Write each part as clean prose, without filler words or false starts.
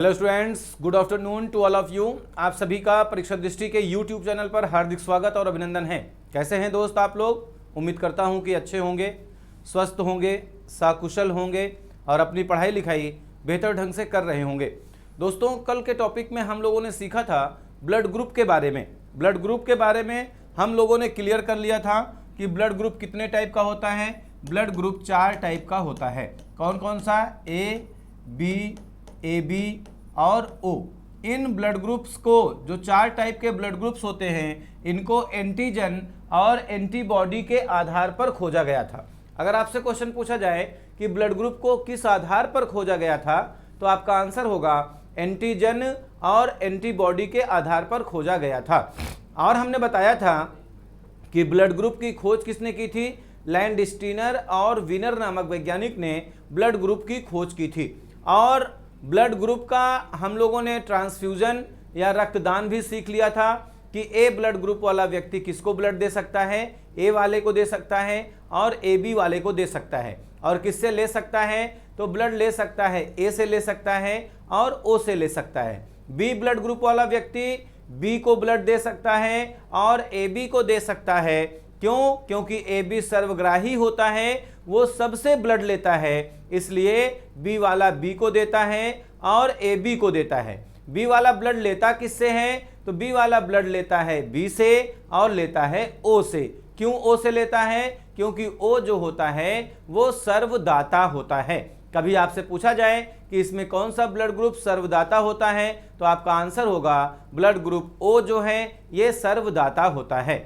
Hello students, good afternoon to all of you. आप सभी का परीक्षा दृष्टि के यूट्यूब चैनल पर हार्दिक स्वागत और अभिनंदन है। कैसे हैं दोस्त आप लोग? उम्मीद करता हूं कि अच्छे होंगे, स्वस्थ होंगे, सकुशल होंगे और अपनी पढ़ाई लिखाई बेहतर ढंग से कर रहे होंगे। दोस्तों, कल के टॉपिक में हम लोगों ने सीखा था ब्लड ग्रुप के बारे में। ब्लड ग्रुप के बारे में हम लोगों ने क्लियर कर लिया था कि ब्लड ग्रुप कितने टाइप का होता है। ब्लड ग्रुप 4 टाइप का होता है। कौन कौन सा? ए बी और ओ। इन ब्लड ग्रुप्स को, जो 4 टाइप के ब्लड ग्रुप्स होते हैं, इनको एंटीजन और एंटीबॉडी के आधार पर खोजा गया था। अगर आपसे क्वेश्चन पूछा जाए कि ब्लड ग्रुप को किस आधार पर खोजा गया था, तो आपका आंसर होगा एंटीजन और एंटीबॉडी के आधार पर खोजा गया था। और हमने बताया था कि ब्लड ग्रुप की खोज किसने की थी? लैंडस्टीनर और विनर नामक वैज्ञानिक ने ब्लड ग्रुप की खोज की थी। और ब्लड ग्रुप का हम लोगों ने ट्रांसफ्यूजन या रक्तदान भी सीख लिया था कि ए ब्लड ग्रुप वाला व्यक्ति किसको ब्लड दे सकता है? ए वाले को दे सकता है और ए बी वाले को दे सकता है। और किससे ले सकता है? तो ब्लड ले सकता है, ए से ले सकता है और ओ से ले सकता है। बी ब्लड ग्रुप वाला व्यक्ति बी को ब्लड दे सकता है और ए बी को दे सकता है। क्यों? क्योंकि ए बी सर्वग्राही होता है, वो सबसे ब्लड लेता है, इसलिए बी वाला बी को देता है और ए बी को देता है। बी वाला ब्लड लेता किससे है? तो बी वाला ब्लड लेता है बी से और लेता है ओ से। क्यों ओ से लेता है? क्योंकि ओ जो होता है वो सर्वदाता होता है। कभी आपसे पूछा जाए कि इसमें कौन सा ब्लड ग्रुप सर्वदाता होता है, तो आपका आंसर होगा ब्लड ग्रुप ओ जो है ये सर्वदाता होता है।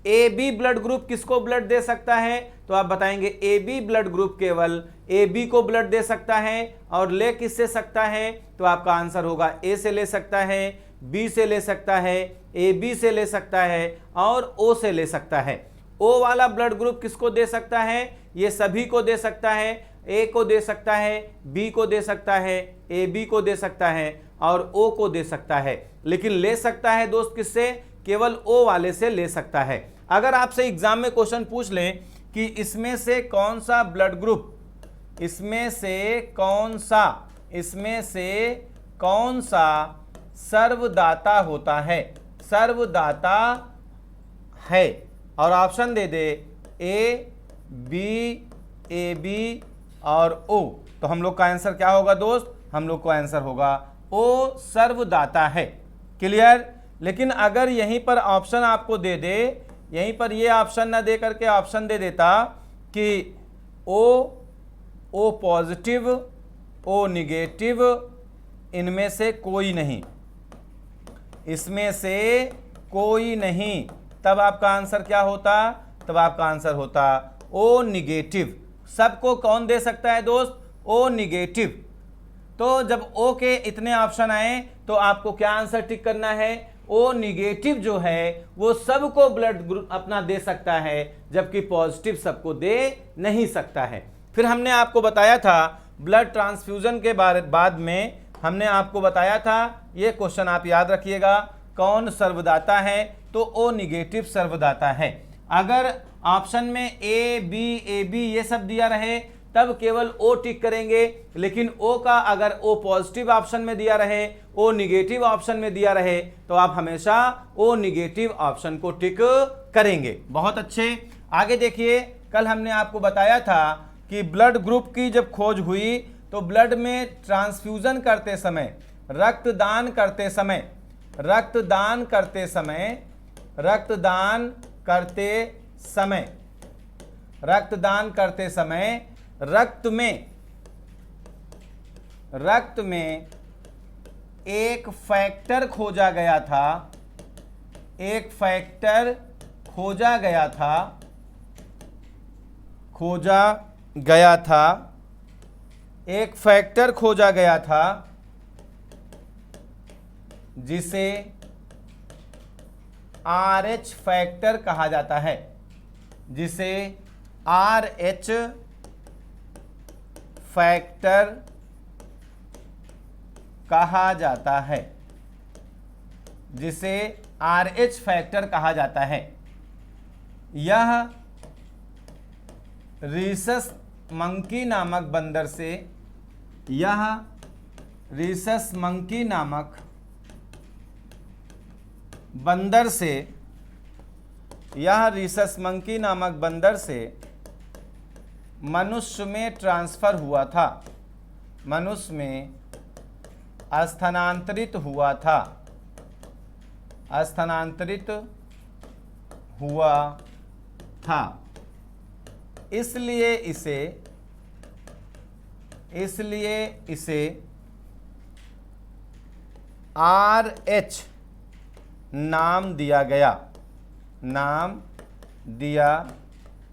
ए बी ब्लड ग्रुप किसको ब्लड दे सकता है? तो आप बताएंगे ए बी ब्लड ग्रुप केवल ए बी को ब्लड दे सकता है। और ले किससे सकता है? तो आपका आंसर होगा ए से ले सकता है, बी से ले सकता है, ए बी से ले सकता है और ओ से ले सकता है। ओ वाला ब्लड ग्रुप किसको दे सकता है? ये सभी को दे सकता है। ए को दे सकता है, बी को दे सकता है, ए बी को दे सकता है और ओ को दे सकता है। लेकिन ले सकता है दोस्त किससे? केवल ओ वाले से ले सकता है। अगर आपसे एग्जाम में क्वेश्चन पूछ लें कि इसमें से कौन सा ब्लड ग्रुप, इसमें से कौन सा सर्वदाता होता है, सर्वदाता है, और option they they A B और ओ, तो हम लोग का आंसर क्या होगा दोस्त? हम लोग का आंसर होगा ओ सर्वदाता है। क्लियर? लेकिन अगर यहीं पर ऑप्शन आपको दे दे, यहीं पर ये ऑप्शन ना दे करके ऑप्शन दे देता कि ओ पॉजिटिव, ओ निगेटिव, इनमें से कोई नहीं, इसमें से कोई नहीं, तब आपका आंसर क्या होता? तब आपका आंसर होता ओ निगेटिव। सबको कौन दे सकता है दोस्त? O negative. तो जब ओ के इतने ऑप्शन आए तो आपको क्या आंसर टिक करना है? ओ निगेटिव जो है वो सबको ब्लड ग्रुप अपना दे सकता है, जबकि पॉजिटिव सबको दे नहीं सकता है। फिर हमने आपको बताया था ब्लड ट्रांसफ्यूजन के बाद में हमने आपको बताया था, ये क्वेश्चन आप याद रखिएगा, कौन सर्वदाता है? तो ओ निगेटिव सर्वदाता है। अगर ऑप्शन में ए बी ये सब दिया रहे तब केवल ओ टिक करेंगे, लेकिन ओ का अगर ओ पॉजिटिव ऑप्शन में दिया रहे, ओ निगेटिव ऑप्शन में दिया रहे, तो आप हमेशा ओ निगेटिव ऑप्शन को टिक करेंगे। बहुत अच्छे। आगे देखिए, कल हमने आपको बताया था कि ब्लड ग्रुप की जब खोज हुई तो ब्लड में ट्रांसफ्यूजन करते समय, रक्तदान करते समय रक्त में एक फैक्टर खोजा गया था, एक फैक्टर खोजा गया था जिसे RH फैक्टर कहा जाता है, जिसे RH फैक्टर कहा जाता है, जिसे RH फैक्टर कहा जाता है। यह रीसस मंकी नामक बंदर से, यह रीसस मंकी नामक बंदर से, यह रीसस मंकी नामक बंदर से मनुष्य में ट्रांसफर हुआ था, मनुष्य में स्थानांतरित हुआ था, स्थानांतरित हुआ था। इसलिए इसे RH नाम दिया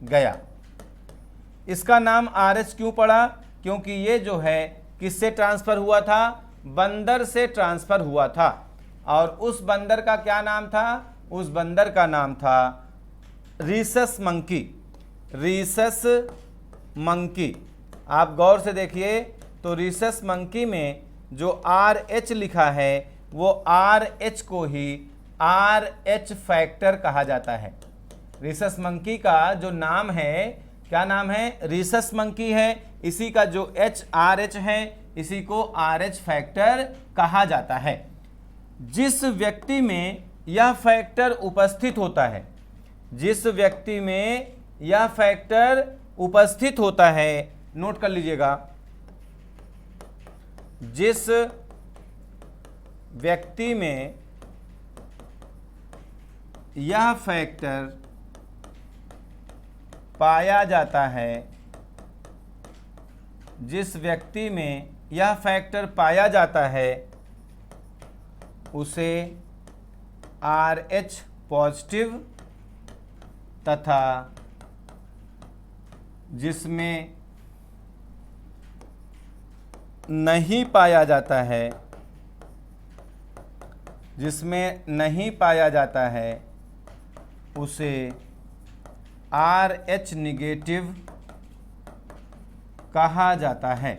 गया। इसका नाम RH क्यों पड़ा? क्योंकि ये जो है किससे ट्रांसफर हुआ था? बंदर से ट्रांसफर हुआ था। और उस बंदर का क्या नाम था? उस बंदर का नाम था रीसस मंकी। रीसस मंकी, आप गौर से देखिए तो रीसस मंकी में जो RH लिखा है वो RH को ही RH फैक्टर कहा जाता है। रीसस मंकी का जो नाम है, क्या नाम है? रीसस मंकी है। इसी का जो RH है इसी को RH फैक्टर कहा जाता है। जिस व्यक्ति में यह फैक्टर उपस्थित होता है, जिस व्यक्ति में यह फैक्टर उपस्थित होता है, नोट कर लीजिएगा, जिस व्यक्ति में यह फैक्टर पाया जाता है, जिस व्यक्ति में यह फैक्टर पाया जाता है उसे RH पॉजिटिव तथा जिसमें नहीं पाया जाता है, जिसमें नहीं पाया जाता है उसे RH निगेटिव कहा जाता है,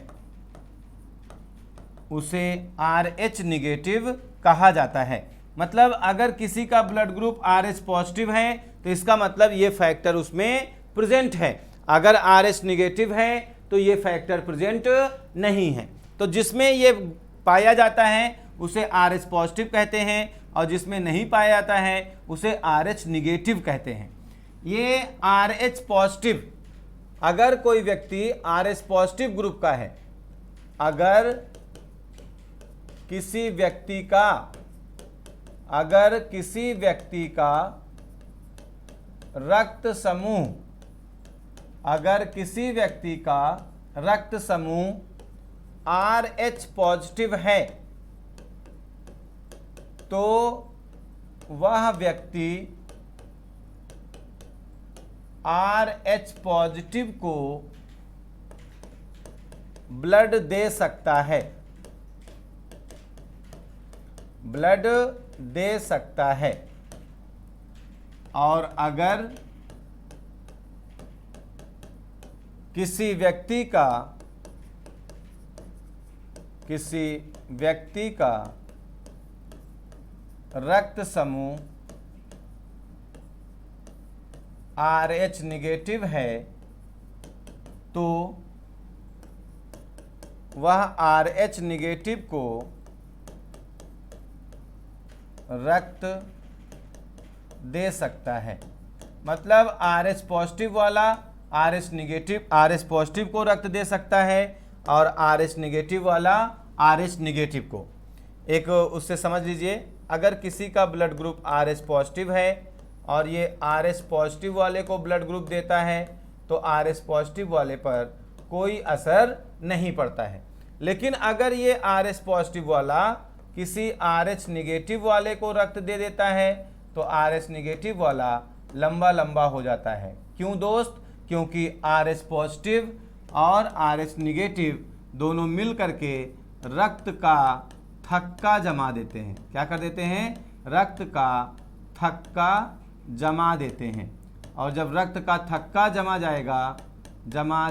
उसे RH निगेटिव कहा जाता है। मतलब अगर किसी का ब्लड ग्रुप RH पॉजिटिव है तो इसका मतलब ये फैक्टर उसमें प्रेजेंट है। अगर RH निगेटिव है तो ये फैक्टर प्रेजेंट नहीं है। तो जिसमें ये पाया जाता है उसे RH पॉजिटिव कहते हैं और जिसमें नहीं पाया जाता है उसे RH निगेटिव कहते हैं। ये RH पॉजिटिव, अगर कोई व्यक्ति RH पॉजिटिव ग्रुप का है, अगर किसी व्यक्ति का रक्त समूह, अगर किसी व्यक्ति का रक्त समूह RH पॉजिटिव है तो वह व्यक्ति RH पॉजिटिव को ब्लड दे सकता है, ब्लड दे सकता है। और अगर किसी व्यक्ति का रक्त समूह RH निगेटिव है तो वह RH निगेटिव को रक्त दे सकता है। मतलब RH पॉजिटिव वाला RH पॉजिटिव को रक्त दे सकता है और RH निगेटिव वाला RH निगेटिव को। एक उससे समझ लीजिए, अगर किसी का ब्लड ग्रुप RH पॉजिटिव है और ये RH पॉजिटिव वाले को ब्लड ग्रुप देता है तो RH पॉजिटिव वाले पर कोई असर नहीं पड़ता है। लेकिन अगर ये RH पॉजिटिव वाला किसी RH निगेटिव वाले को रक्त दे देता है तो RH निगेटिव वाला लंबा लंबा हो जाता है। क्यों दोस्त? क्योंकि RH पॉजिटिव और RH निगेटिव दोनों मिल करके रक्त का थक्का जमा देते हैं। क्या कर देते हैं? रक्त का थक्का जमा देते हैं। और जब रक्त का थक्का जमा जाएगा, जमा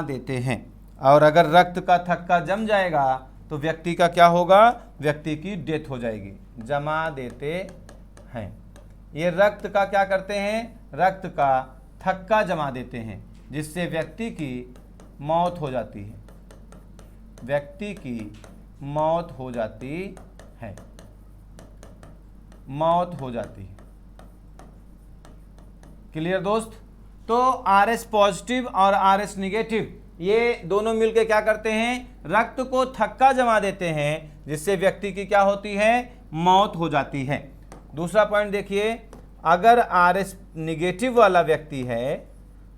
देते हैं। और अगर रक्त का थक्का जम जाएगा तो व्यक्ति का क्या होगा? व्यक्ति की डेथ हो जाएगी। जमा देते हैं। ये रक्त का क्या करते हैं? रक्त का थक्का जमा देते हैं जिससे व्यक्ति की मौत हो जाती है। व्यक्ति की मौत हो जाती है, मौत हो जाती है। क्लियर दोस्त? तो RH पॉजिटिव और RH निगेटिव ये दोनों मिलकर क्या करते हैं, रक्त को थक्का जमा देते हैं, जिससे व्यक्ति की क्या होती है, मौत हो जाती है। दूसरा पॉइंट देखिए, अगर RH निगेटिव वाला व्यक्ति है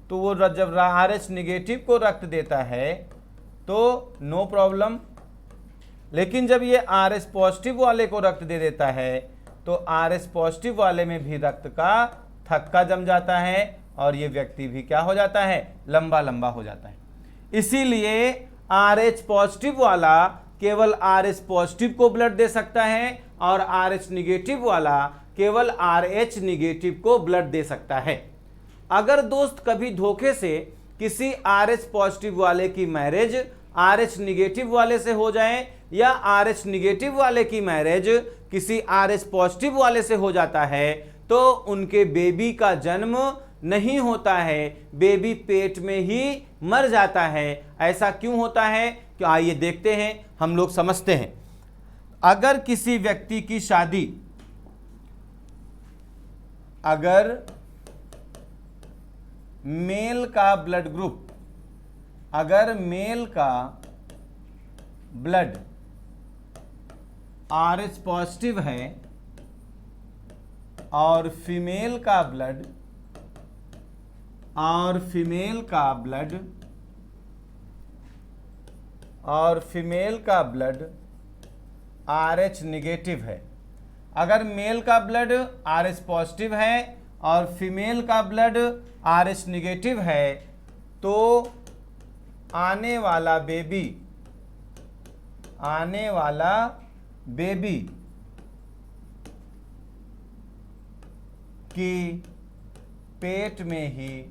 तो वो जब RH निगेटिव को रक्त देता है तो नो प्रॉब्लम, लेकिन जब ये RH पॉजिटिव वाले को रक्त दे देता है तो RH पॉजिटिव वाले में भी रक्त का थक्का जम जाता है और ये व्यक्ति भी क्या हो जाता है, लंबा लंबा हो जाता है। इसीलिए RH पॉजिटिव वाला केवल RH पॉजिटिव को ब्लड दे सकता है और RH निगेटिव वाला केवल RH निगेटिव को ब्लड दे सकता है। अगर दोस्त कभी धोखे से किसी RH पॉजिटिव वाले की मैरिज RH निगेटिव वाले से हो जाए या RH निगेटिव वाले की मैरिज किसी RH पॉजिटिव वाले से हो जाता है तो उनके बेबी का जन्म नहीं होता है, बेबी पेट में ही मर जाता है। ऐसा क्यों होता है, कि आइए देखते हैं, हम लोग समझते हैं। अगर किसी व्यक्ति की शादी, अगर मेल का ब्लड ग्रुप, अगर मेल का ब्लड RH पॉजिटिव है और फीमेल का ब्लड RH निगेटिव है। अगर मेल का ब्लड RH पॉजिटिव है और फीमेल का ब्लड RH निगेटिव है तो आने वाला बेबी की पेट में ही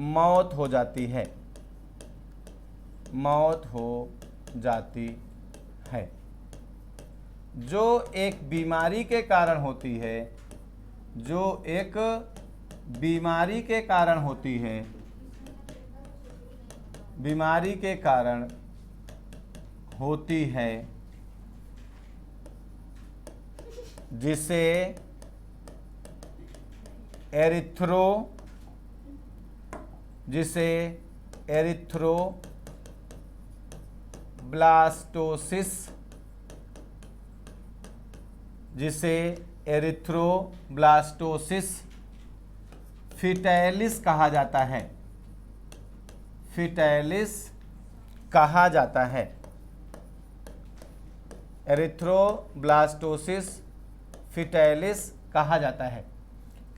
मौत हो जाती है, मौत हो जाती है, जो एक बीमारी के कारण होती है, जो एक बीमारी के कारण होती है, बीमारी के कारण होती है, जिसे एरिथ्रोब्लास्टोसिस फीटैलिस कहा जाता है, फीटैलिस कहा जाता है। एरिथ्रोब्लास्टोसिस फीटैलिस कहा जाता है।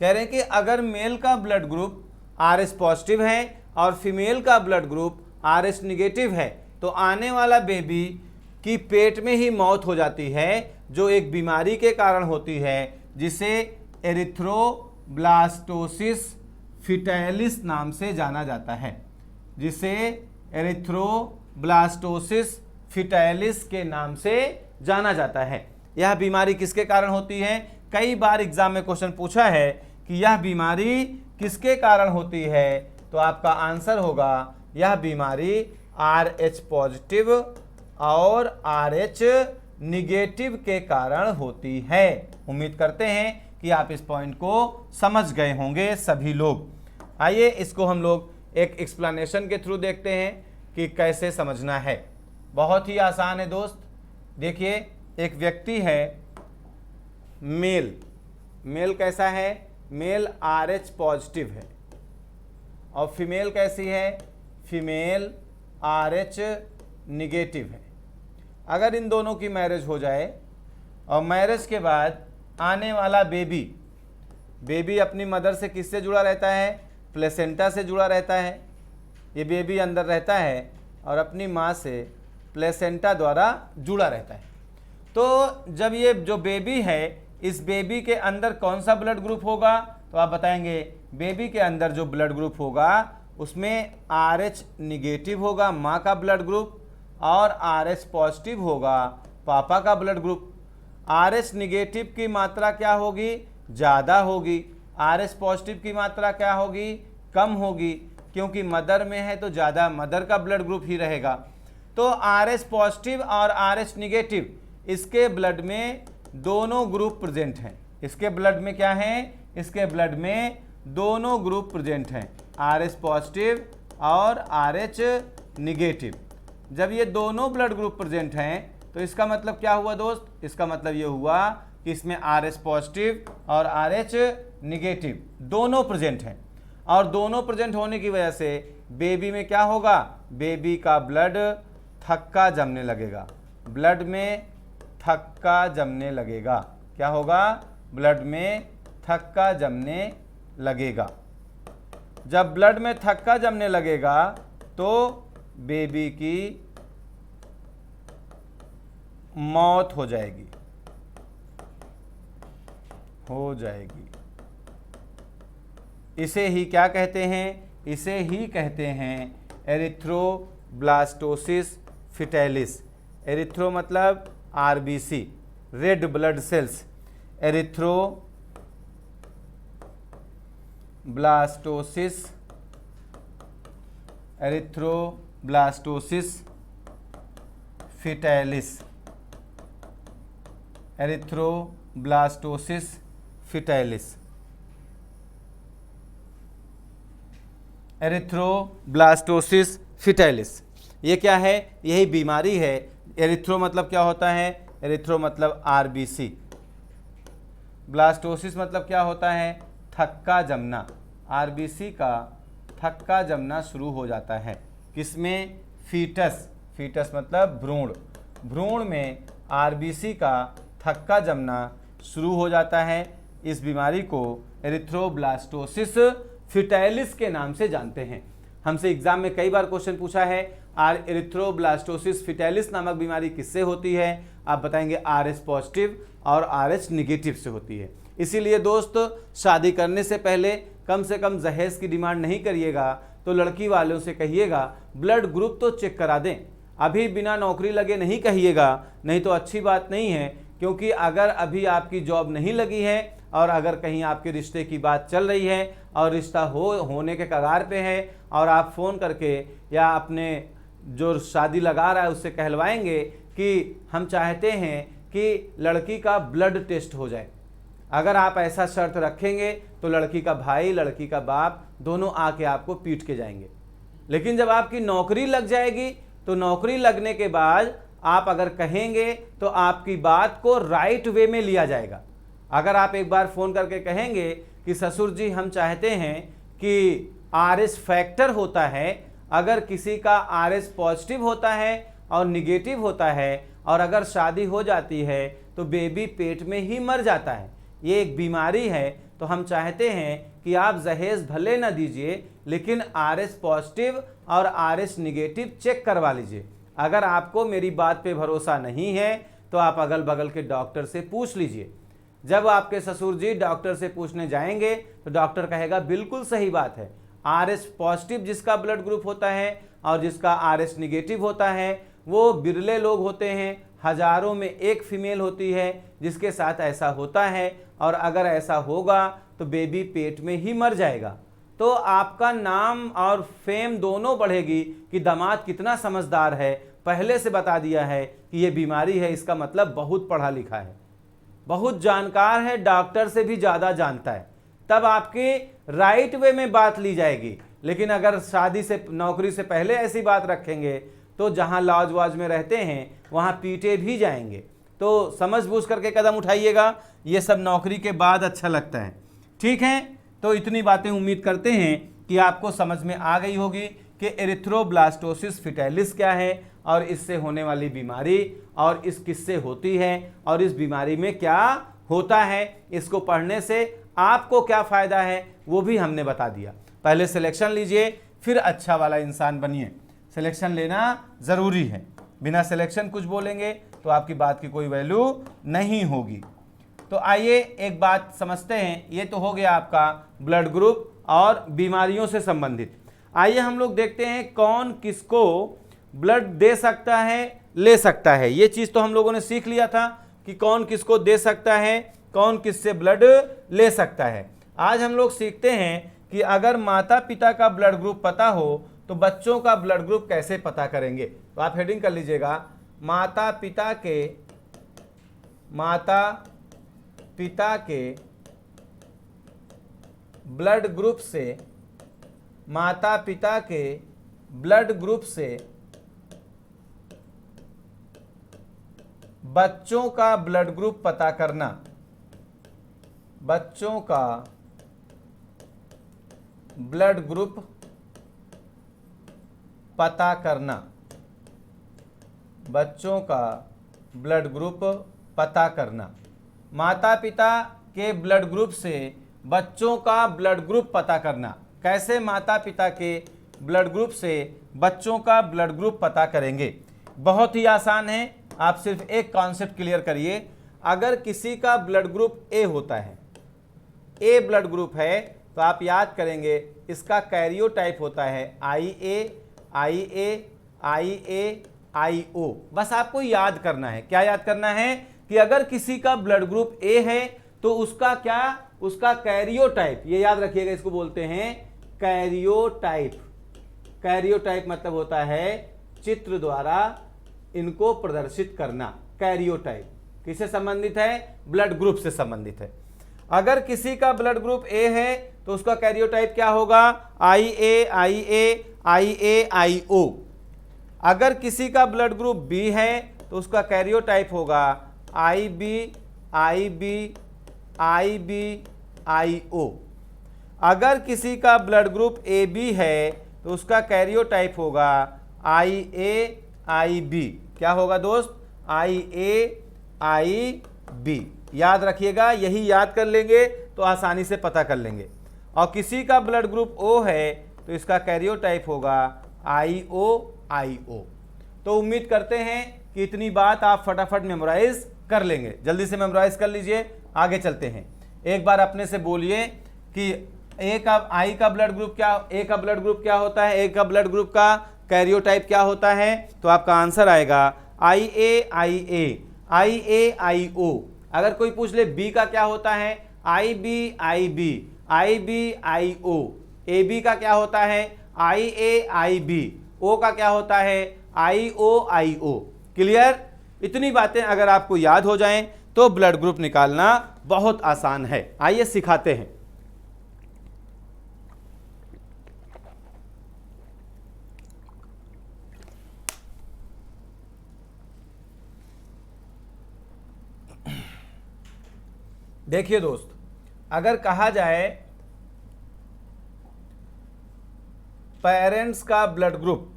कह रहे हैं कि अगर मेल का ब्लड ग्रुप RH पॉजिटिव है और फीमेल का ब्लड ग्रुप RH निगेटिव है तो आने वाला बेबी की पेट में ही मौत हो जाती है, जो एक बीमारी के कारण होती है, जिसे एरिथ्रोब्लास्टोसिस फीटैलिस नाम से जाना जाता है, जिसे एरिथ्रोब्लास्टोसिस फीटैलिस के नाम से जाना जाता है। यह बीमारी किसके कारण होती है? कई बार एग्जाम में क्वेश्चन पूछा है कि यह बीमारी किसके कारण होती है, तो आपका आंसर होगा यह बीमारी RH पॉजिटिव और RH निगेटिव के कारण होती है। उम्मीद करते हैं कि आप इस पॉइंट को समझ गए होंगे सभी लोग। आइए इसको हम लोग एक एक्सप्लेनेशन के थ्रू देखते हैं कि कैसे समझना है। बहुत ही आसान है दोस्त। देखिए, एक व्यक्ति है मेल, मेल कैसा है? मेल RH पॉजिटिव है और फीमेल कैसी है? फीमेल RH निगेटिव है। अगर इन दोनों की मैरिज हो जाए और मैरिज के बाद आने वाला बेबी अपनी मदर से किससे जुड़ा रहता है? प्लेसेंटा से जुड़ा रहता है। ये बेबी अंदर रहता है और अपनी माँ से प्लेसेंटा द्वारा जुड़ा रहता है। तो जब ये जो बेबी है, इस बेबी के अंदर कौन सा ब्लड ग्रुप होगा? तो आप बताएंगे बेबी के अंदर जो ब्लड ग्रुप होगा उसमें RH निगेटिव होगा माँ का ब्लड ग्रुप और RH पॉजिटिव होगा पापा का ब्लड ग्रुप। RH निगेटिव की मात्रा क्या होगी? ज़्यादा होगी। RH पॉजिटिव की मात्रा क्या होगी? कम होगी। क्योंकि मदर में है तो ज़्यादा मदर का ब्लड ग्रुप ही रहेगा। तो RH पॉजिटिव और RH निगेटिव, इसके ब्लड में दोनों ग्रुप प्रेजेंट हैं। इसके ब्लड में क्या है? इसके ब्लड में दोनों ग्रुप प्रेजेंट हैं, RH पॉजिटिव और RH निगेटिव। जब ये दोनों ब्लड ग्रुप प्रेजेंट हैं तो इसका मतलब क्या हुआ दोस्त? इसका मतलब ये हुआ कि इसमें RH पॉजिटिव और RH निगेटिव दोनों प्रेजेंट हैं, और दोनों प्रेजेंट होने की वजह से बेबी में क्या होगा? बेबी का ब्लड थक्का जमने लगेगा, ब्लड में थक्का जमने लगेगा। क्या होगा? ब्लड में थक्का जमने लगेगा। जब ब्लड में थक्का जमने लगेगा तो बेबी की मौत हो जाएगी, इसे ही क्या कहते हैं? इसे ही कहते हैं एरिथ्रोब्लास्टोसिस फिटैलिस। एरिथ्रो मतलब RBC, red blood cells. Erythroblastosis fetalis. Erythroblastosis fetalis. Erythroblastosis fetalis ये क्या है? यही बीमारी है। एरिथ्रो मतलब क्या होता है? एरिथ्रो मतलब RBC। ब्लास्टोसिस मतलब क्या होता है? थक्का जमना। RBC का थक्का जमना शुरू हो जाता है। किसमें? फीटस। फीटस मतलब भ्रूण। भ्रूण में RBC का थक्का जमना शुरू हो जाता है। इस बीमारी को एरिथ्रोब्लास्टोसिस फिटैलिस के नाम से जानते हैं। हमसे एग्जाम में कई बार क्वेश्चन पूछा है, एरिथ्रोब्लास्टोसिस फिटैलिस नामक बीमारी किससे होती है? आप बताएंगे RH पॉजिटिव और RH निगेटिव से होती है। इसीलिए दोस्त, शादी करने से से कम दहेज की डिमांड नहीं करिएगा, तो लड़की वालों से कहिएगा ब्लड ग्रुप तो चेक करा दें। अभी बिना नौकरी लगे नहीं कहिएगा, नहीं तो अच्छी बात नहीं है। क्योंकि अगर अभी आपकी जॉब नहीं लगी है और अगर कहीं आपके रिश्ते की बात चल रही है और रिश्ता होने के कगार पे है, और आप फ़ोन करके या अपने जो शादी लगा रहा है उससे कहलवाएंगे कि हम चाहते हैं कि लड़की का ब्लड टेस्ट हो जाए, अगर आप ऐसा शर्त रखेंगे तो लड़की का भाई, लड़की का बाप दोनों आके आपको पीट के जाएंगे। लेकिन जब आपकी नौकरी लग जाएगी तो नौकरी लगने के बाद आप अगर कहेंगे तो आपकी बात को राइट वे में लिया जाएगा। अगर आप एक बार फ़ोन करके कहेंगे कि ससुर जी हम चाहते हैं कि RH फैक्टर होता है, अगर किसी का RH पॉजिटिव होता है और निगेटिव होता है और अगर शादी हो जाती है तो बेबी पेट में ही मर जाता है, ये एक बीमारी है, तो हम चाहते हैं कि आप दहेज भले न दीजिए लेकिन RH पॉजिटिव और RH निगेटिव चेक करवा लीजिए। अगर आपको मेरी बात पे भरोसा नहीं है तो आप अगल बगल के डॉक्टर से पूछ लीजिए। जब आपके ससुर जी डॉक्टर से पूछने जाएंगे तो डॉक्टर कहेगा बिल्कुल सही बात है, RH पॉजिटिव जिसका ब्लड ग्रुप होता है और जिसका RH निगेटिव होता है वो बिरले लोग होते हैं, हजारों में एक फीमेल होती है जिसके साथ ऐसा होता है, और अगर ऐसा होगा तो बेबी पेट में ही मर जाएगा। तो आपका नाम और फेम दोनों बढ़ेगी कि दामाद कितना समझदार है, पहले से बता दिया है कि ये बीमारी है, इसका मतलब बहुत पढ़ा लिखा है, बहुत जानकार है, डॉक्टर से भी ज़्यादा जानता है, तब आपकी राइट वे में बात ली जाएगी। लेकिन अगर शादी से, नौकरी से पहले ऐसी बात रखेंगे तो जहां लॉज वाज में रहते हैं वहां पीटे भी जाएंगे। तो समझ बूझ करके कदम उठाइएगा, ये सब नौकरी के बाद अच्छा लगता है। ठीक है, तो इतनी बातें उम्मीद करते हैं कि आपको समझ में आ गई होगी कि एरिथ्रोब्लास्टोसिस फिटैलिस क्या है और इससे होने वाली बीमारी और इस किससे होती है और इस बीमारी में क्या होता है, इसको पढ़ने से आपको क्या फ़ायदा है वो भी हमने बता दिया। पहले सिलेक्शन लीजिए, फिर अच्छा वाला इंसान बनिए। सिलेक्शन लेना ज़रूरी है, बिना सिलेक्शन कुछ बोलेंगे तो आपकी बात की कोई वैल्यू नहीं होगी। तो आइए एक बात समझते हैं, ये तो हो गया आपका ब्लड ग्रुप और बीमारियों से संबंधित। आइए हम लोग देखते हैं कौन किसको ब्लड दे सकता है, ले सकता है। ये चीज़ तो हम लोगों ने सीख लिया था कि कौन किसको दे सकता है, कौन किससे ब्लड ले सकता है। आज हम लोग सीखते हैं कि अगर माता पिता का ब्लड ग्रुप पता हो तो बच्चों का ब्लड ग्रुप कैसे पता करेंगे। तो आप हेडिंग कर लीजिएगा, माता पिता के ब्लड ग्रुप से, माता पिता के ब्लड ग्रुप से बच्चों का ब्लड ग्रुप पता करना, बच्चों का ब्लड ग्रुप पता करना, बच्चों का ब्लड ग्रुप पता करना। माता पिता के ब्लड ग्रुप से बच्चों का ब्लड ग्रुप पता करना। कैसे माता पिता के ब्लड ग्रुप से बच्चों का ब्लड ग्रुप पता करेंगे? बहुत ही आसान है, आप सिर्फ एक कॉन्सेप्ट क्लियर करिए। अगर किसी का ब्लड ग्रुप ए होता है, ए ब्लड ग्रुप है, तो आप याद करेंगे इसका कैरियोटाइप होता है IA। बस आपको याद करना है, क्या याद करना है कि अगर किसी का ब्लड ग्रुप ए है तो उसका क्या, उसका कैरियोटाइप, ये याद रखिएगा, इसको बोलते हैं कैरियोटाइप। कैरियोटाइप मतलब होता है चित्र द्वारा इनको प्रदर्शित करना। कैरियोटाइप किससे संबंधित है? ब्लड ग्रुप से संबंधित है। अगर किसी का ब्लड ग्रुप ए है तो उसका कैरियोटाइप क्या होगा? IA। अगर किसी का ब्लड ग्रुप बी है तो उसका कैरियोटाइप होगा IB। अगर किसी का ब्लड ग्रुप AB है तो उसका कैरियोटाइप होगा IAIB। क्या होगा दोस्त? IAIB। याद रखिएगा, यही याद कर लेंगे तो आसानी से पता कर लेंगे। और किसी का ब्लड ग्रुप O है तो इसका कैरियोटाइप होगा IO। तो उम्मीद करते हैं कि इतनी बात आप फटाफट मेमोराइज कर लेंगे। जल्दी से मेमोराइज कर लीजिए, आगे चलते हैं। एक बार अपने से बोलिए कि ए का ब्लड ग्रुप क्या होता है? ए का ब्लड ग्रुप का कैरियोटाइप क्या होता है? तो आपका आंसर आएगा IAIO। अगर कोई पूछ ले बी का क्या होता है? IBIO। AB का क्या होता है? IAIB। O का क्या होता है? IOIO। क्लियर? इतनी बातें अगर आपको याद हो जाएं तो ब्लड ग्रुप निकालना बहुत आसान है। आइए सिखाते हैं। देखिए दोस्त, अगर कहा जाए पेरेंट्स का ब्लड ग्रुप,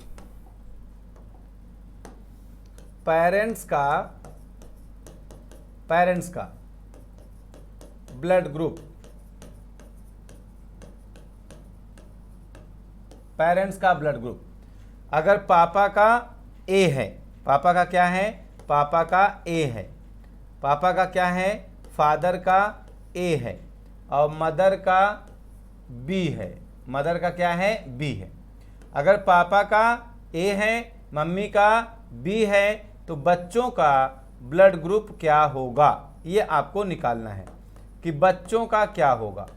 पेरेंट्स का ब्लड ग्रुप, पेरेंट्स का ब्लड ग्रुप, अगर पापा का ए है, पापा का क्या है? पापा का ए है। पापा का क्या है? फादर का ए है। और मदर का बी है। मदर का क्या है? बी है। अगर पापा का ए है, मम्मी का बी है, तो बच्चों का ब्लड ग्रुप क्या होगा? ये आपको निकालना है कि बच्चों का क्या होगा।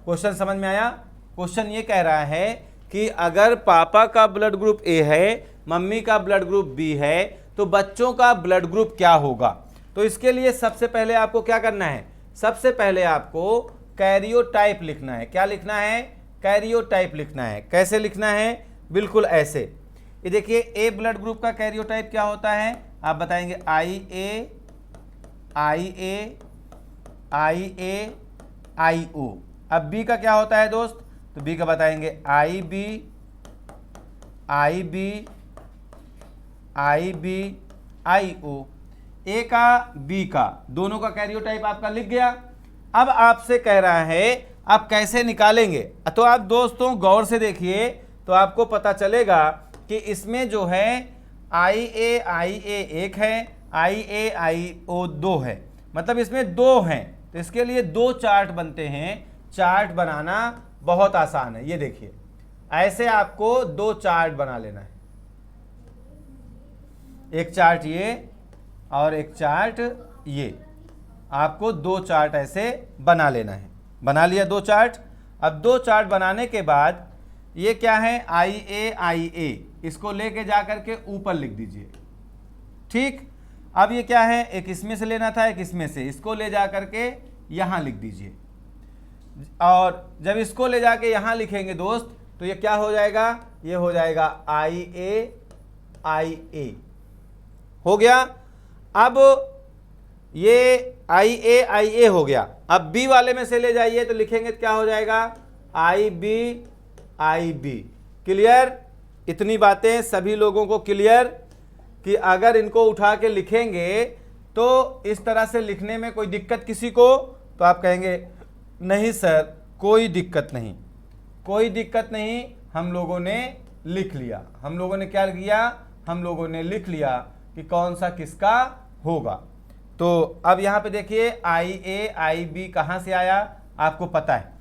क्वेश्चन समझ में आया? क्वेश्चन ये कह रहा है कि अगर पापा का ब्लड ग्रुप ए है, मम्मी का ब्लड ग्रुप बी है, तो बच्चों का ब्लड ग्रुप क्या होगा? तो इसके लिए सबसे पहले आपको क्या करना है? सबसे पहले आपको कैरियोटाइप लिखना है। क्या लिखना है? कैरियोटाइप लिखना है। कैसे लिखना है? बिल्कुल ऐसे। ये देखिए, ए ब्लड ग्रुप का कैरियोटाइप क्या होता है? आप बताएंगे IAIO। अब बी का क्या होता है दोस्त? तो बी का बताएंगे IBIO। ए का बी का, दोनों का कैरियोटाइप आपका लिख गया। अब आपसे कह रहा है आप कैसे निकालेंगे? तो आप दोस्तों गौर से देखिए तो आपको पता चलेगा कि इसमें जो है IAIA एक है, IAIO दो है, मतलब इसमें दो हैं। तो इसके लिए दो चार्ट बनते हैं। चार्ट बनाना बहुत आसान है। ये देखिए, ऐसे आपको दो चार्ट बना लेना है। एक चार्ट ये और एक चार्ट ये, आपको दो चार्ट ऐसे बना लेना है। बना लिया दो चार्ट। अब 2 चार्ट बनाने के बाद ये क्या है, IA, इसको लेके जा करके ऊपर लिख दीजिए। ठीक, अब ये क्या है, एक इसमें से लेना था, एक इसमें से, इसको ले जा करके यहाँ लिख दीजिए। और जब इसको ले जाके यहाँ लिखेंगे दोस्त, तो ये क्या हो जाएगा, ये हो जाएगा IA हो गया। अब ये IA हो गया। अब B वाले में से ले जाइए तो लिखेंगे तो क्या हो जाएगा, IB। क्लियर, इतनी बातें सभी लोगों को क्लियर कि अगर इनको उठा के लिखेंगे तो इस तरह से लिखने में कोई दिक्कत किसी को, तो आप कहेंगे नहीं सर कोई दिक्कत नहीं, कोई दिक्कत नहीं, हम लोगों ने लिख लिया। हम लोगों ने क्या किया, हम लोगों ने लिख लिया कि कौन सा किसका होगा। तो अब यहाँ पे देखिए IB कहाँ से आया आपको पता है।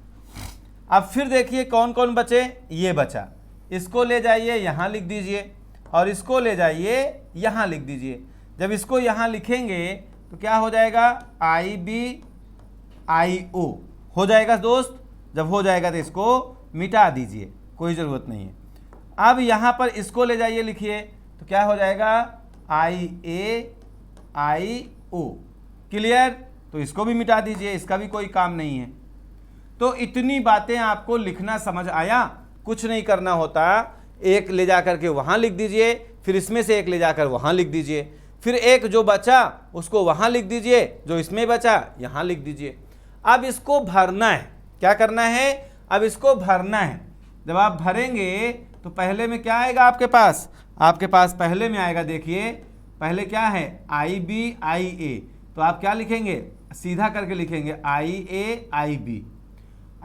अब फिर देखिए कौन कौन बचे, ये बचा, इसको ले जाइए यहाँ लिख दीजिए और इसको ले जाइए यहाँ लिख दीजिए। जब इसको यहाँ लिखेंगे तो क्या हो जाएगा, IBIO हो जाएगा दोस्त। जब हो जाएगा तो इसको मिटा दीजिए, कोई ज़रूरत नहीं है। अब यहाँ पर इसको ले जाइए लिखिए तो क्या हो जाएगा, IAIO। क्लियर, तो इसको भी मिटा दीजिए, इसका भी कोई काम नहीं है। तो इतनी बातें आपको लिखना समझ आया, कुछ नहीं करना होता। एक ले जाकर के वहाँ लिख दीजिए, फिर इसमें से एक ले जाकर वहाँ लिख दीजिए, फिर एक जो बचा उसको वहाँ लिख दीजिए, जो इसमें बचा यहाँ लिख दीजिए। अब इसको भरना है, क्या करना है, अब इसको भरना है। जब आप भरेंगे तो पहले में क्या आएगा आपके पास, आपके पास पहले में आएगा, देखिए पहले क्या है, IBIA, तो आप क्या लिखेंगे, सीधा करके लिखेंगे IAIB।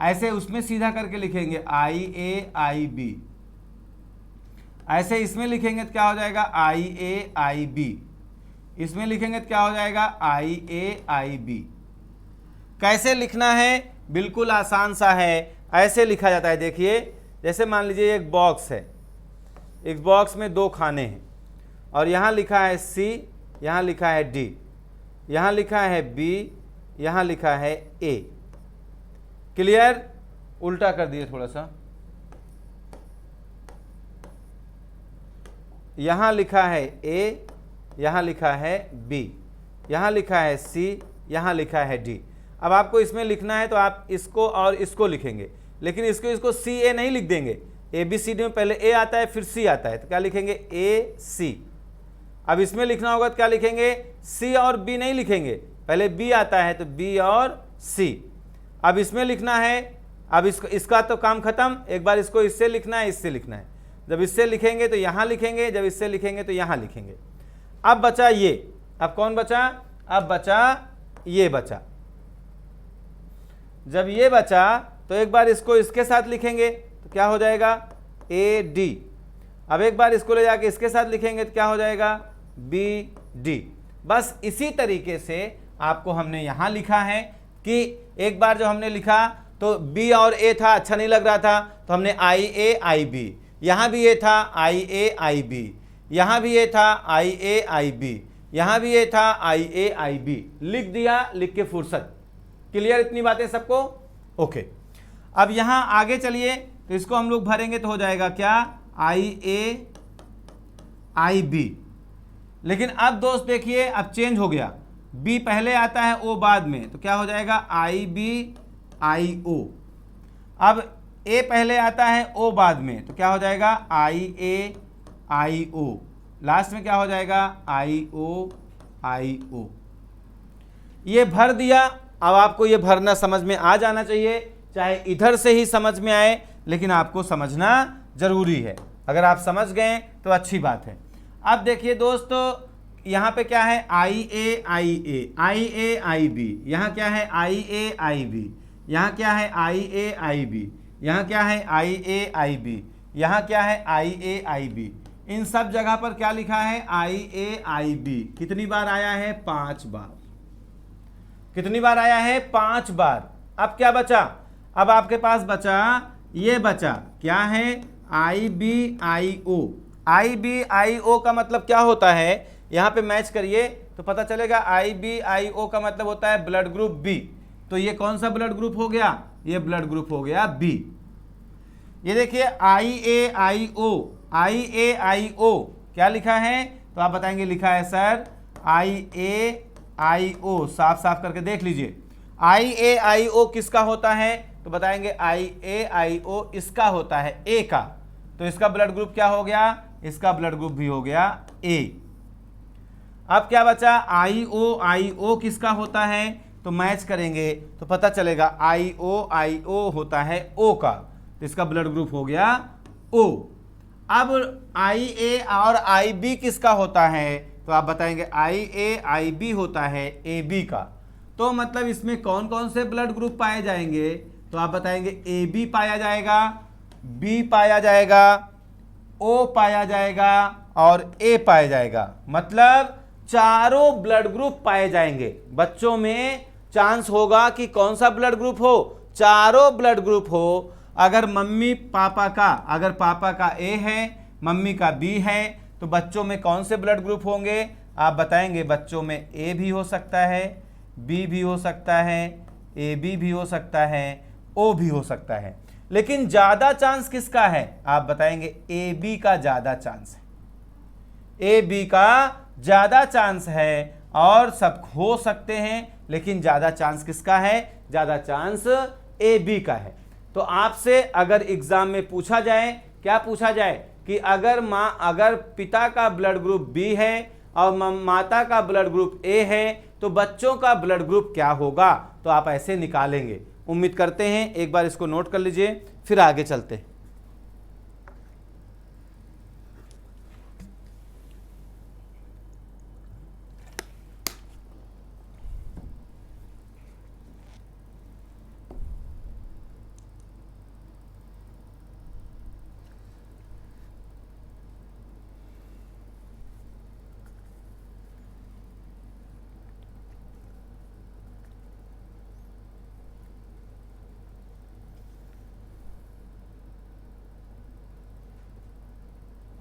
ऐसे उसमें सीधा करके लिखेंगे IAIB। ऐसे इसमें लिखेंगे तो क्या हो जाएगा, IAIB। इसमें लिखेंगे तो क्या हो जाएगा, IAIB। कैसे लिखना है, बिल्कुल आसान सा है। ऐसे लिखा जाता है, देखिए जैसे मान लीजिए एक बॉक्स है, एक बॉक्स में 2 खाने हैं और यहाँ लिखा है C, यहाँ लिखा है D, यहाँ लिखा है B, यहाँ लिखा है A। क्लियर, उल्टा कर दिए थोड़ा सा, यहाँ लिखा है A, यहाँ लिखा है B, यहाँ लिखा है C, यहाँ लिखा है D। अब आपको इसमें लिखना है तो आप इसको और इसको लिखेंगे, लेकिन इसको CA नहीं लिख देंगे। ABCD में पहले A आता है फिर C आता है, तो क्या लिखेंगे, AC। अब इसमें लिखना होगा तो क्या लिखेंगे, C और B नहीं लिखेंगे, पहले B आता है तो B और C। अब इसमें लिखना है, अब इसका तो काम खत्म, एक बार इसको इससे लिखना है, इससे लिखना है। जब इससे लिखेंगे तो यहाँ लिखेंगे, जब इससे लिखेंगे तो यहाँ लिखेंगे। अब बचा ये, अब कौन बचा, अब बचा ये बचा। जब ये बचा तो एक बार इसको इसके साथ लिखेंगे तो क्या हो जाएगा, AD। अब एक बार इसको ले जाके इसके साथ लिखेंगे तो क्या हो जाएगा, BD। बस इसी तरीके से आपको हमने यहाँ लिखा है कि एक बार जो हमने लिखा तो B और A था, अच्छा नहीं लग रहा था, तो हमने IAIB, यहाँ भी ये था IAIB, यहाँ भी ये था IAIB, यहाँ भी ये था IAIB, लिख दिया, लिख के फुर्सत। क्लियर, इतनी बातें सबको, ओके। अब यहाँ आगे चलिए, तो इसको हम लोग भरेंगे तो हो जाएगा क्या, IAIB। लेकिन अब दोस्त देखिए, अब चेंज हो गया, B पहले आता है, O बाद में, तो क्या हो जाएगा, IBIO। अब A पहले आता है, O बाद में, तो क्या हो जाएगा, IAIO। लास्ट में क्या हो जाएगा, IOIO। ये भर दिया। अब आपको ये भरना समझ में आ जाना चाहिए, चाहे इधर से ही समझ में आए, लेकिन आपको समझना जरूरी है। अगर आप समझ गए तो अच्छी बात है। अब देखिए दोस्तों, यहाँ पे क्या है, IAIB, यहाँ क्या है, IAIB, यहाँ क्या है, IAIB, यहाँ क्या है, IAIB, यहाँ क्या है, IAIB। इन सब जगह पर क्या लिखा है, IAIB। कितनी बार आया है, 5 बार। कितनी बार आया है, 5 बार। अब क्या बचा, अब आपके पास बचा, ये बचा क्या है, IBIO। IBIO का मतलब क्या होता है, यहाँ पे मैच करिए तो पता चलेगा। IBIO का मतलब होता है ब्लड ग्रुप B। तो ये कौन सा ब्लड ग्रुप हो गया, ये ब्लड ग्रुप हो गया बी। ये देखिए IAIO क्या लिखा है, तो आप बताएंगे लिखा है सर IAIO, साफ साफ करके देख लीजिए। IAIO किसका होता है, तो बताएंगे IAIO इसका होता है ए का, तो इसका ब्लड ग्रुप क्या हो गया, इसका ब्लड ग्रुप भी हो गया ए। अब क्या बचा, IOIO किसका होता है, तो मैच करेंगे तो पता चलेगा IOIO होता है O का, तो इसका ब्लड ग्रुप हो गया O। अब IA और IB किसका होता है, तो आप बताएंगे IAIB होता है AB का। तो मतलब इसमें कौन कौन से ब्लड ग्रुप पाए जाएंगे, तो आप बताएंगे AB पाया जाएगा, B पाया जाएगा, O पाया जाएगा और A पाया जाएगा। मतलब चारों ब्लड ग्रुप पाए जाएंगे। बच्चों में चांस होगा कि कौन सा ब्लड ग्रुप हो, चारों ब्लड ग्रुप हो। अगर मम्मी पापा का, अगर पापा का ए है, मम्मी का बी है, तो बच्चों में कौन से ब्लड ग्रुप होंगे, आप बताएंगे बच्चों में ए भी हो सकता है, बी भी हो सकता है, ए बी भी हो सकता है, ओ भी हो सकता है। लेकिन ज्यादा चांस किसका है, आप बताएंगे ए बी का ज्यादा चांस है, ए बी का ज्यादा चांस है। और सब हो सकते हैं लेकिन ज्यादा चांस किसका है, ज्यादा चांस ए बी का है। तो आपसे अगर एग्जाम में पूछा जाए, क्या पूछा जाए कि अगर पिता का ब्लड ग्रुप बी है और माता का ब्लड ग्रुप ए है, तो बच्चों का ब्लड ग्रुप क्या होगा, तो आप ऐसे निकालेंगे। उम्मीद करते हैं एक बार इसको नोट कर लीजिए, फिर आगे चलते हैं।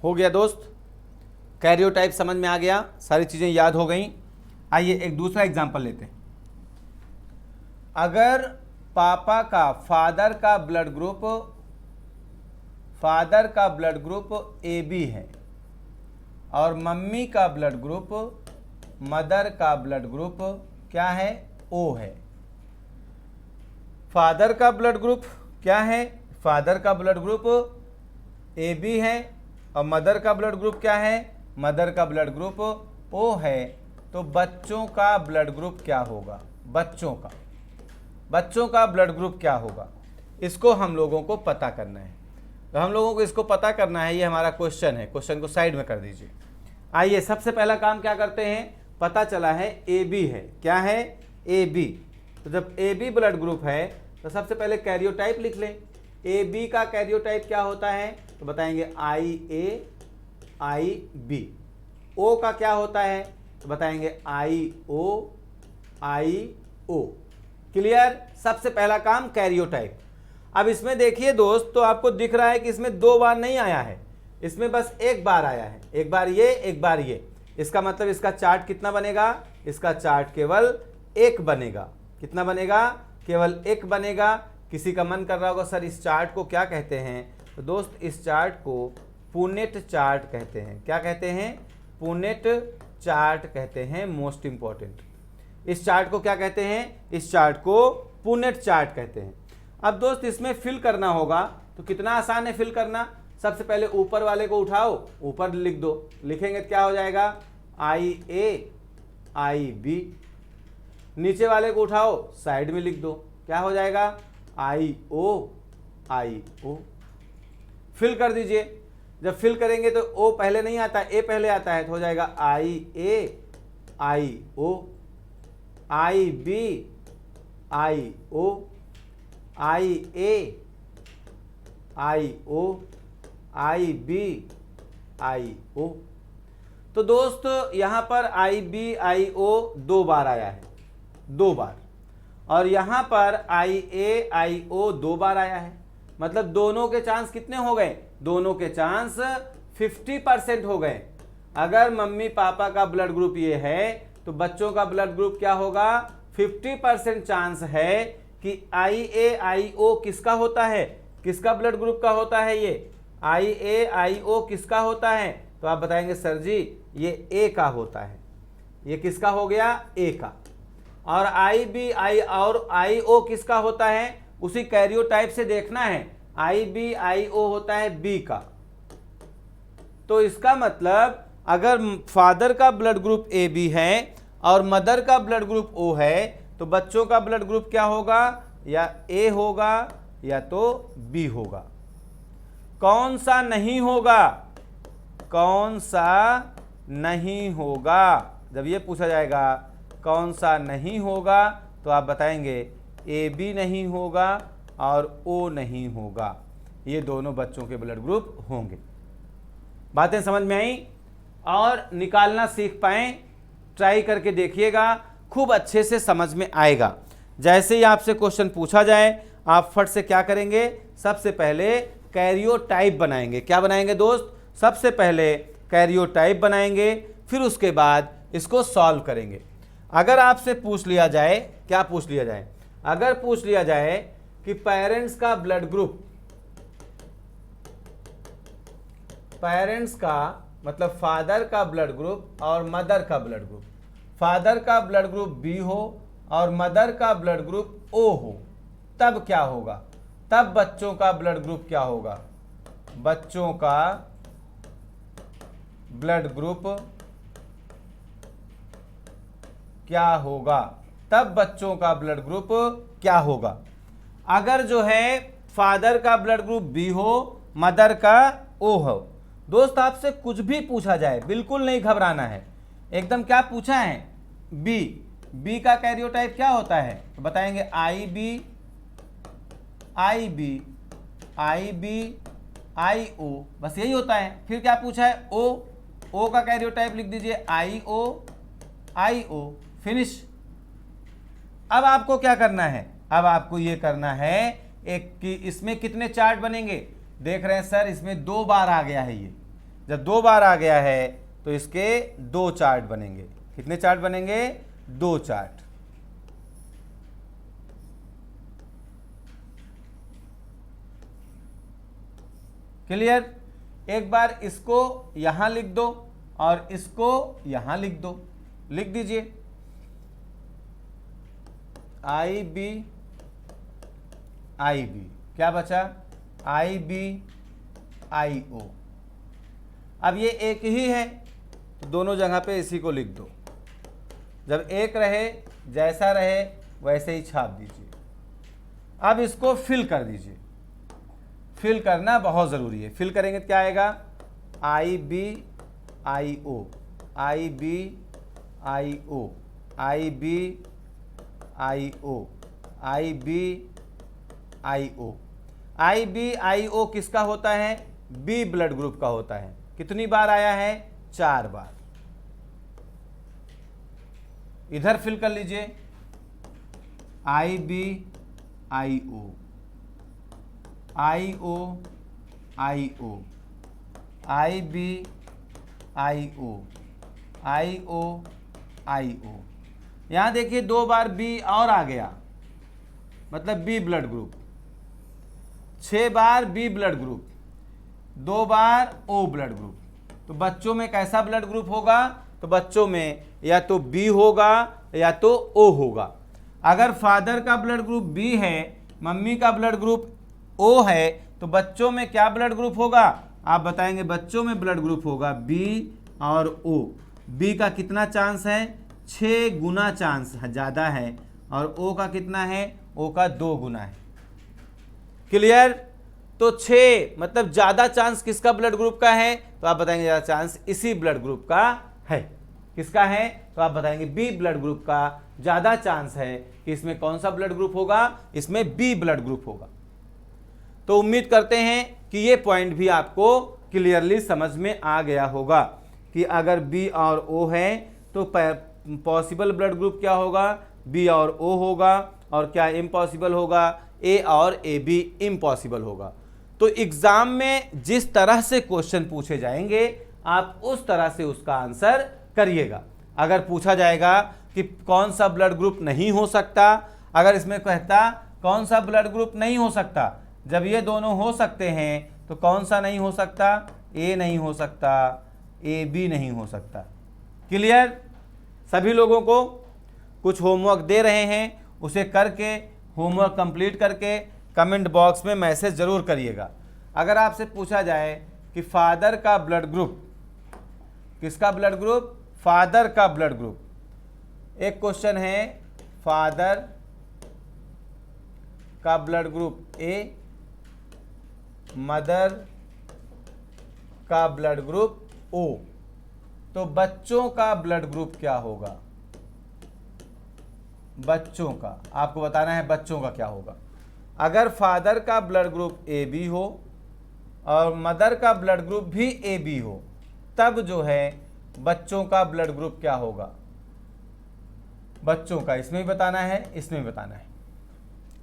हो गया दोस्त, कैरियोटाइप समझ में आ गया, सारी चीज़ें याद हो गई। आइए एक दूसरा एग्जांपल लेते हैं। अगर पापा का फादर का ब्लड ग्रुप ए बी है और मम्मी का ब्लड ग्रुप, मदर का ब्लड ग्रुप क्या है, ओ है। फादर का ब्लड ग्रुप क्या है, फादर का ब्लड ग्रुप ए बी है और मदर का ब्लड ग्रुप क्या है, मदर का ब्लड ग्रुप ओ है। तो बच्चों का ब्लड ग्रुप क्या होगा, बच्चों का ब्लड ग्रुप क्या होगा, इसको हम लोगों को पता करना है। तो हम लोगों को इसको पता करना है, ये हमारा क्वेश्चन है। क्वेश्चन को साइड में कर दीजिए। आइए सबसे पहला काम क्या करते हैं, पता चला है ए बी है, क्या है, ए बी। तो जब ए बी ब्लड ग्रुप है तो सबसे पहले कैरियोटाइप लिख लें। ए बी का कैरियोटाइप क्या होता है, तो बताएंगे आई ए आई बी। ओ का क्या होता है, तो बताएंगे आई ओ आई ओ। क्लियर, सबसे पहला काम कैरियोटाइप। अब इसमें देखिए दोस्त, तो आपको दिख रहा है कि इसमें 2 बार नहीं आया है, इसमें बस 1 बार आया है, एक बार ये, एक बार ये। इसका मतलब इसका चार्ट कितना बनेगा, इसका चार्ट केवल 1 बनेगा। कितना बनेगा, केवल 1 बनेगा। किसी का मन कर रहा होगा सर इस चार्ट को क्या कहते हैं, तो दोस्त इस चार्ट को पुनेट चार्ट कहते हैं। क्या कहते हैं, पुनेट चार्ट कहते हैं। मोस्ट इंपॉर्टेंट, इस चार्ट को क्या कहते हैं, इस चार्ट को पुनेट चार्ट कहते हैं। अब दोस्त इसमें फिल करना होगा, तो कितना आसान है फिल करना। सबसे पहले ऊपर वाले को उठाओ, ऊपर लिख दो। लिखेंगे तो क्या हो जाएगा, आई ए आई बी। नीचे वाले को उठाओ, साइड में लिख दो, क्या हो जाएगा, आई ओ फिल कर दीजिए। जब फिल करेंगे तो ओ पहले नहीं आता, ए पहले आता है, तो हो जाएगा आई ए आई ओ, आई B I O, I A I O, I B I ओ। तो दोस्त यहाँ पर आई बी आई ओ 2 बार आया है, 2 बार, और यहाँ पर आई ए आई ओ 2 बार आया है। मतलब दोनों के चांस कितने हो गए, दोनों के चांस 50% हो गए। अगर मम्मी पापा का ब्लड ग्रुप ये है तो बच्चों का ब्लड ग्रुप क्या होगा, 50% चांस है कि IA IO किसका होता है, किसका ब्लड ग्रुप का होता है, ये IA IO किसका होता है, तो आप बताएंगे सर जी ये ए का होता है। ये किसका हो गया, ए का। और IB और IO किसका होता है, उसी कैरियोटाइप से देखना है, IB/IO होता है बी का। तो इसका मतलब अगर फादर का ब्लड ग्रुप AB है और मदर का ब्लड ग्रुप O है, तो बच्चों का ब्लड ग्रुप क्या होगा, या A होगा या तो B होगा। कौन सा नहीं होगा, कौन सा नहीं होगा, जब ये पूछा जाएगा कौन सा नहीं होगा, तो आप बताएंगे AB नहीं होगा और O नहीं होगा, ये दोनों बच्चों के ब्लड ग्रुप होंगे। बातें समझ में आई और निकालना सीख पाएं, ट्राई करके देखिएगा, खूब अच्छे से समझ में आएगा। जैसे ही आपसे क्वेश्चन पूछा जाए आप फट से क्या करेंगे, सबसे पहले कैरियोटाइप बनाएंगे। क्या बनाएंगे दोस्त, सबसे पहले कैरियोटाइप बनाएंगे, फिर उसके बाद इसको सॉल्व करेंगे। अगर आपसे पूछ लिया जाए, क्या पूछ लिया जाए, अगर पूछ लिया जाए कि पेरेंट्स का ब्लड ग्रुप, पेरेंट्स का मतलब फादर का ब्लड ग्रुप और मदर का ब्लड ग्रुप, फादर का ब्लड ग्रुप B हो और मदर का ब्लड ग्रुप O हो, तब क्या होगा, तब बच्चों का ब्लड ग्रुप क्या होगा, बच्चों का ब्लड ग्रुप क्या होगा, तब बच्चों का ब्लड ग्रुप क्या होगा। अगर जो है फादर का ब्लड ग्रुप B हो, मदर का O हो, दोस्त आपसे कुछ भी पूछा जाए बिल्कुल नहीं घबराना है, एकदम क्या पूछा है, बी का कैरियोटाइप क्या होता है, तो बताएंगे IB/IO, बस यही होता है। फिर क्या पूछा है, O का कैरियोटाइप लिख दीजिए IO, फिनिश। अब आपको क्या करना है, अब आपको ये करना है एक कि इसमें कितने चार्ट बनेंगे, देख रहे हैं सर इसमें 2 बार आ गया है, ये जब 2 बार आ गया है तो इसके 2 चार्ट बनेंगे। कितने चार्ट बनेंगे, 2 चार्ट। क्लियर। एक बार इसको यहां लिख दो और इसको यहां लिख दो, लिख दीजिए IB क्या बचा, IB/IO। अब ये एक ही है तो दोनों जगह पे इसी को लिख दो, जब एक रहे जैसा रहे वैसे ही छाप दीजिए। अब इसको फिल कर दीजिए, फिल करना बहुत ज़रूरी है। फिल करेंगे तो क्या आएगा, IB/IO, IB/IO, IB/IO, IB/IO। IB/IO किसका होता है, B ब्लड ग्रुप का होता है। कितनी बार आया है, 4 बार। इधर फिल कर लीजिए IB/IO, IO, IB/IO, IO। यहां देखिए 2 बार B और आ गया, मतलब B ब्लड ग्रुप। 6 बार B ब्लड ग्रुप, 2 बार O ब्लड ग्रुप। तो बच्चों में कैसा ब्लड ग्रुप होगा, तो बच्चों में या तो B होगा या तो O होगा। अगर फादर का ब्लड ग्रुप B है, मम्मी का ब्लड ग्रुप O है, तो बच्चों में क्या ब्लड ग्रुप होगा, आप बताएंगे बच्चों में ब्लड ग्रुप होगा B और O। B का कितना चांस है, 6 गुना चांस ज़्यादा है, और O का कितना है, O का 2 गुना है। क्लियर। तो 6 मतलब ज़्यादा चांस किसका ब्लड ग्रुप का है, तो आप बताएंगे ज़्यादा चांस इसी ब्लड ग्रुप का है। किसका है, तो आप बताएंगे B ब्लड ग्रुप का ज़्यादा चांस है कि इसमें कौन सा ब्लड ग्रुप होगा, इसमें B ब्लड ग्रुप होगा। तो उम्मीद करते हैं कि ये पॉइंट भी आपको क्लियरली समझ में आ गया होगा कि अगर B और O है तो पॉसिबल ब्लड ग्रुप क्या होगा, B और O होगा, और क्या इम्पॉसिबल होगा, A और AB इम्पॉसिबल होगा। तो एग्जाम में जिस तरह से क्वेश्चन पूछे जाएंगे आप उस तरह से उसका आंसर करिएगा। अगर पूछा जाएगा कि कौन सा ब्लड ग्रुप नहीं हो सकता, अगर इसमें कहता कौन सा ब्लड ग्रुप नहीं हो सकता? जब ये दोनों हो सकते हैं तो कौन सा नहीं हो सकता? ए नहीं हो सकता, ए बी नहीं हो सकता। क्लियर? सभी लोगों को कुछ होमवर्क दे रहे हैं, उसे करके होमवर्क कंप्लीट करके कमेंट बॉक्स में मैसेज जरूर करिएगा। अगर आपसे पूछा जाए कि फादर का ब्लड ग्रुप, किसका ब्लड ग्रुप? फादर का ब्लड ग्रुप। एक क्वेश्चन है फादर का ब्लड ग्रुप ए, मदर का ब्लड ग्रुप ओ, तो बच्चों का ब्लड ग्रुप क्या होगा? बच्चों का आपको बताना है, बच्चों का क्या होगा। अगर फादर का ब्लड ग्रुप ए बी हो और मदर का ब्लड ग्रुप भी ए बी हो, तब जो है बच्चों का ब्लड ग्रुप क्या होगा? बच्चों का इसमें भी बताना है, इसमें भी बताना है।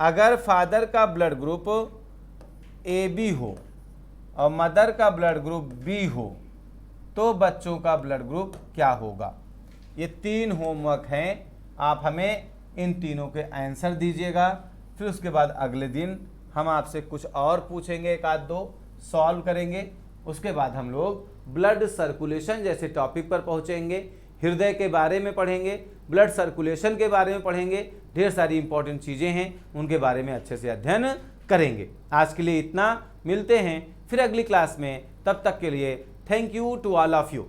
अगर फादर का ब्लड ग्रुप ए बी हो और मदर का ब्लड ग्रुप बी हो, तो बच्चों का ब्लड ग्रुप क्या होगा? ये 3 होमवर्क हैं, आप हमें इन तीनों के आंसर दीजिएगा। फिर उसके बाद अगले दिन हम आपसे कुछ और पूछेंगे, एक आध दो सॉल्व करेंगे। उसके बाद हम लोग ब्लड सर्कुलेशन जैसे टॉपिक पर पहुंचेंगे, हृदय के बारे में पढ़ेंगे, ब्लड सर्कुलेशन के बारे में पढ़ेंगे, ढेर सारी इंपॉर्टेंट चीज़ें हैं उनके बारे में अच्छे से अध्ययन करेंगे। आज के लिए इतना, मिलते हैं फिर अगली क्लास में, तब तक के लिए thank you to all of you.